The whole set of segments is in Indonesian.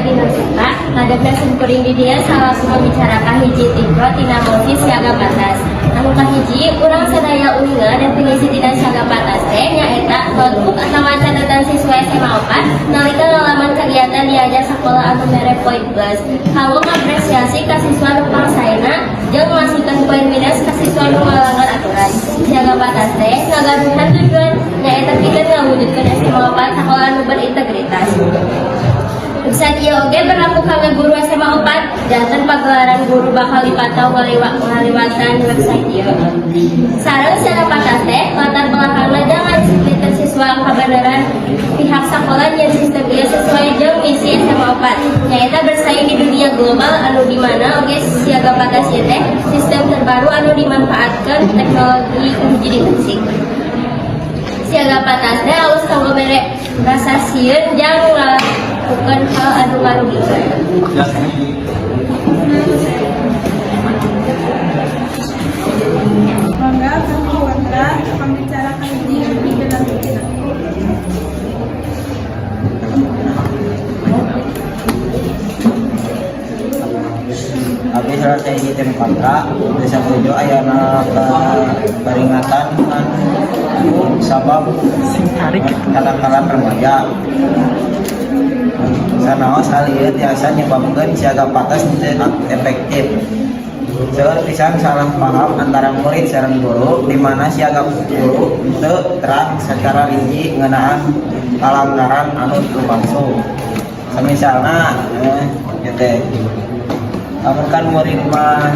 dina suka ngadepna simkuring di dia salah membicarakan hiji tipe tina mosi siaga batas. Anu kahiji urang sadaya uninga definisi tina siaga batas teh nyaeta notebook atawa catatan siswa SMA 4 nalika ngalaman kegiatan diajar sakola anu mere poin plus. Kanggo ngapresiasi ka siswa nu pangsaena jeung ngasihkeun poin minus ka siswa nu ngalanggar aturan. Siaga batas teh ngagaduhan tujuan nyaeta pikeun ngawujudkeun SMA 4 sakola anu berintegritas. Urusan ieu oge berlaku kangge guru SMA 4 janten pagelaran guru bakal dipantau ngaliwatan website ieu. Sareng siaga batas teh latar belakangna jangan disiplin siswa kabeneran pihak sakola nyen sistem ieu sesuai jeung misi SMA 4 nyaeta bersaing di dunia global anu di mana oge siaga batas ieu teh sistem terbaru anu dimanfaatkeun teknologi hiji dimensi. Siaga batas teh alus kanggo mere rasa sieun jang bukan hal anu ngarugikeun. Mangga kami warga membicarakan ini lebih dalam kita. Abi selesai di tempatra desa Bojo ayana peringatan sabab kala-kala remaja sanaos hal ieu tiasa nyebabkeun siaga batas teu efektif. Seueur pisan salah paham antara murid sareng guru di mana siaga guru teu terang secara rinci ngeunaan pelanggaran anu lumangsung. Samisalna teh lamun kan murid mah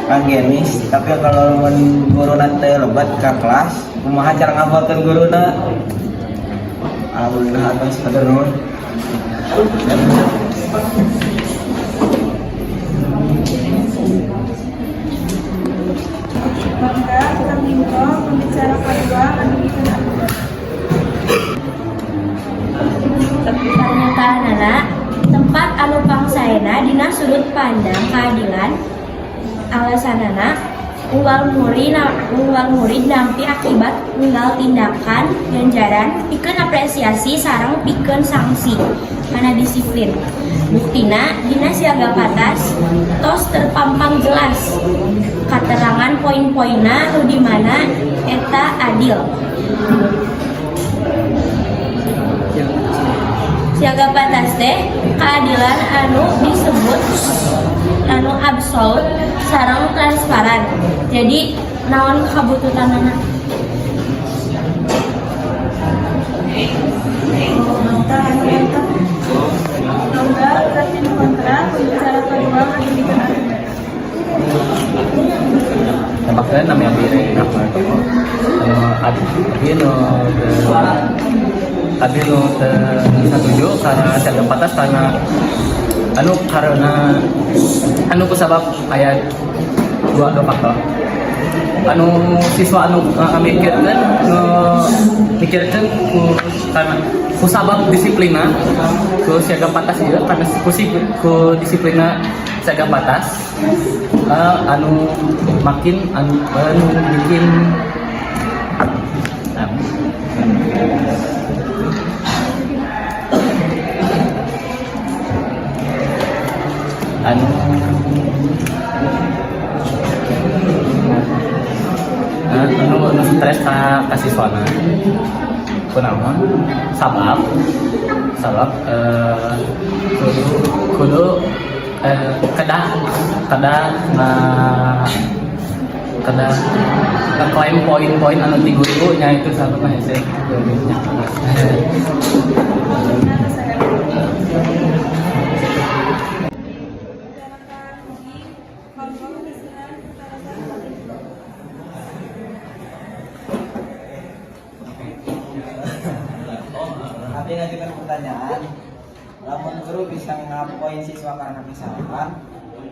anggenis tapi kalau mun guruna teu lebat ka kelas kumaha cara ngabuatkeun guruna? Alhamdulillah atas kader nuhun. Mangga kami membicarakan dua anu dikenal. Pernyataan tempat anu pangsaena dina sudut pandang keadilan alasanana unggal murid nampi akibat unggal tindakan ganjaran pikeun apresiasi sareng pikeun sanksi mana disiplin. Buktina dina siaga batas tos terpampang jelas katerangan poin-poinna nu di mana eta adil. Siaga batas teh keadilan anu disebut anu absolut sareng transparan. Jadi naon kabututanana? Mangga kami kontra membicarakan dua anu dikenal. Tempatnya namanya Abire Abi nu setuju karena siaga batas karena anu kusabab aya dua faktor. Anu siswa anu mikirkeun karena kusabab disiplina ku siaga batas ieu karena ku disiplina siaga batas anu bikin anu stres ka siswana kunaon sabab kudu kada ngeklaim poin-poin anu ti guru nya itu sabab hese. Abi ngajukan pertanyaan, lamun guru bisa ngapoin siswa karena kesalahan,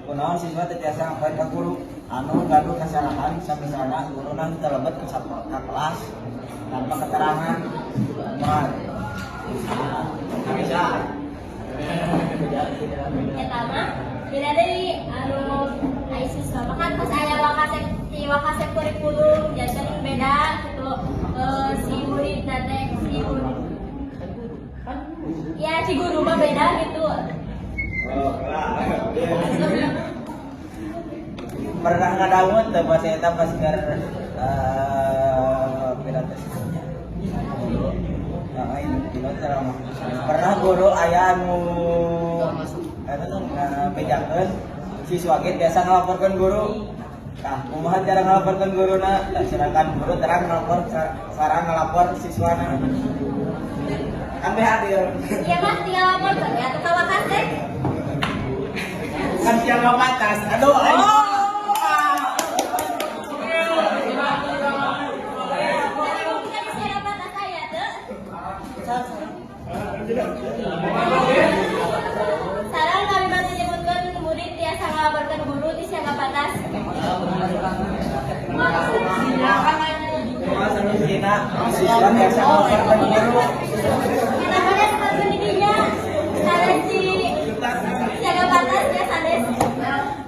kunaon siswa teu tiasa ngapoin ka guru anu gaduh kesalahan samisana guruna teu lebet ka kelas tanpa keterangan. Bisa. Pertama, tidak dari anu ai siswa kan pas aya wakase kurikulum janten beda gitu si murid nate si murid ya si guru mah beda gitu Pernah ngadamun teh pas eta pas keur pilates. Pernah guru aya anu eta teh bejakeun siswa ge biasa ngalaporkeun guru. Tah kumaha cara ngalaporkeun guruna? Sedangkan guru terang ngalapor sareng ngalapor siswana. Ambe hadir. Iya mas, tinggal lapor ya atau kawan kasih. Kan siaga patas. Aduh, Sarang kami bantu jemputkan murid tiasa melaporkan guru di siaga batas. siswa biasa ngalaporkeun guru. Kenapa ada seperti dirinya? Sarang si siaga batas ya sades.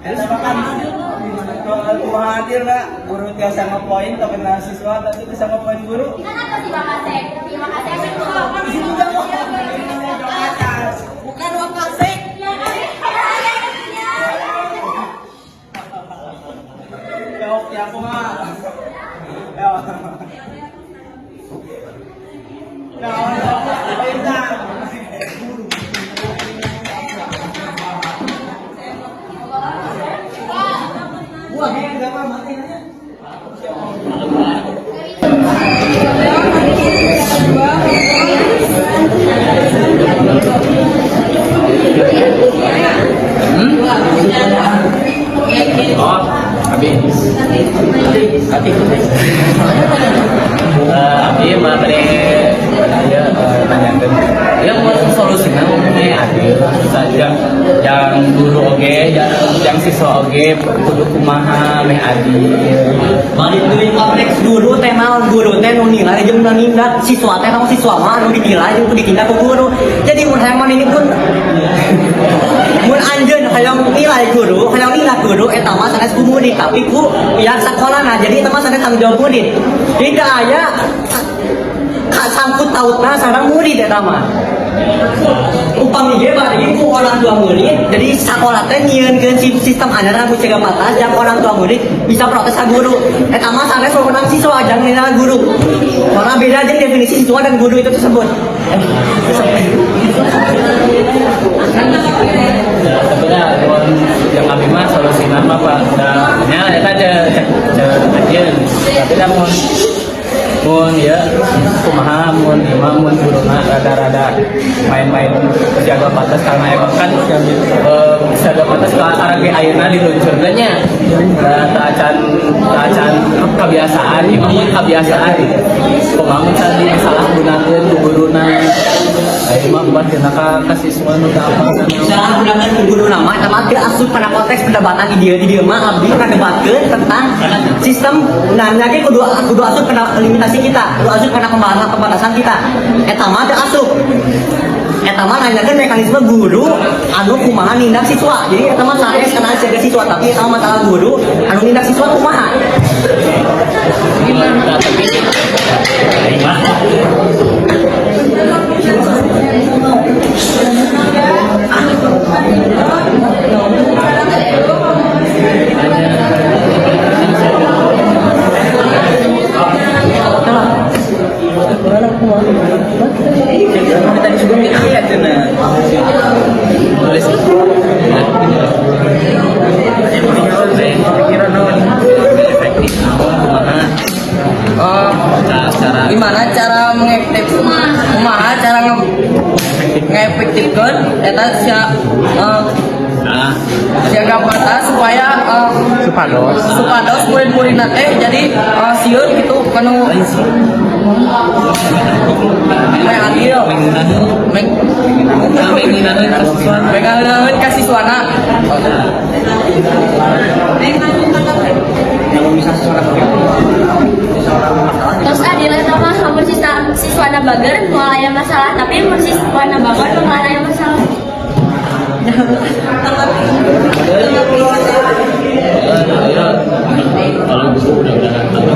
Eta makan kumaha hadir lah guru tiasa ngepoin tapi siswa tadi bisa ngepoin guru. Kenapa sih Pak Kasek? Terima kasih. Bukan uang kasih. Jawab ya aku mah. Oh, habis. Abi mah tadi dia nanyakan dia mau solusinya ngomongnya adil saja yang guru oge yang siswa oge kudu kumaha meh adil balik dari kompleks dulu teh naon guru teh nu nilai jeung nu nindak siswa teh naon siswa mah nu dinilai jeung nu ditindak ku guru jadi mun hayang ini pun mun anjeun hayang nilai guru hayang nindak guru eta mah sanes ku murid tapi ku pihak sakolana jadi eta mah sanes tanggung jawab murid tidak aya sangkut tautna sareng murid eta mah upami ge bari ku orang tua murid jadi sakola teh nyieunkeun sistem anyar ku cegah batas yang orang tua murid bisa protes ka guru eta mah sanes wewenang siswa jeung nilai guru karena beda aja definisi siswa dan guru itu tersebut sebenarnya yang kami mah solusi nama pak nya eta cek tapi dah mun ya kumaha mun imam mun guruna rada-rada main-main jaga batas karena emang kan jaga batas ka arage ayeuna diluncurkeun nya ta acan kebiasaan imam mun kebiasaan kumaha mun tadi salah gunakeun ku guruna ayeuna mah buat dina ka siswa nu teu apal salah gunakan ku guru nama eta mah teu asup pada konteks perdebatan di dieu mah abdi ngadebatkeun tentang sistem nanya ge kudu asup pada limitasi kita, kudu asup pada pembatasan kita. Eta mah teu asup. Eta mah nanyakeun mekanisme guru anu kumaha nindak siswa. Jadi eta mah sanes kana jaga siswa tapi eta mah masalah guru anu nindak siswa kumaha. gimana tapi tadi sebelum kita lihat tulis kira-kira efektif gimana cara mengefektif kumaha cara ngefektifkeun eta siaga batas supaya supados murid-muridna teh jadi sieun kitu kanu adil mengalir ka siswana Terus adil eta mah mun siswana bager moal aya masalah tapi mun siswana bager moal aya masalah. kalau buku udah nanti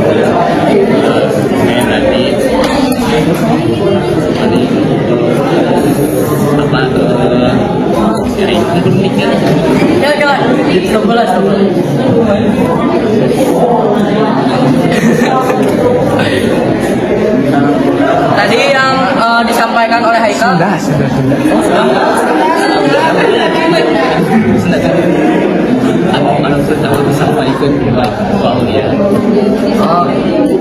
apa ya itu mikir disampaikan oleh Haikal? Anu pertama disampaikan buat Aulia.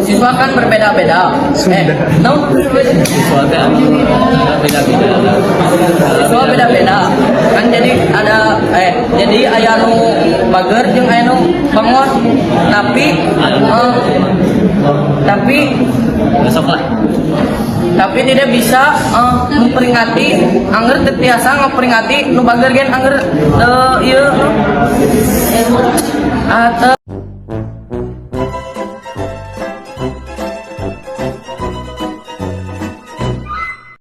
Siswa kan berbeda-beda. Siswa teh beda-beda. Siswa beda-beda. Kan jadi ada jadi aya nu bager jeung aya nu bangor. Tapi tidak bisa memperingati angger teu tiasa memperingati nu bager gen angger ieu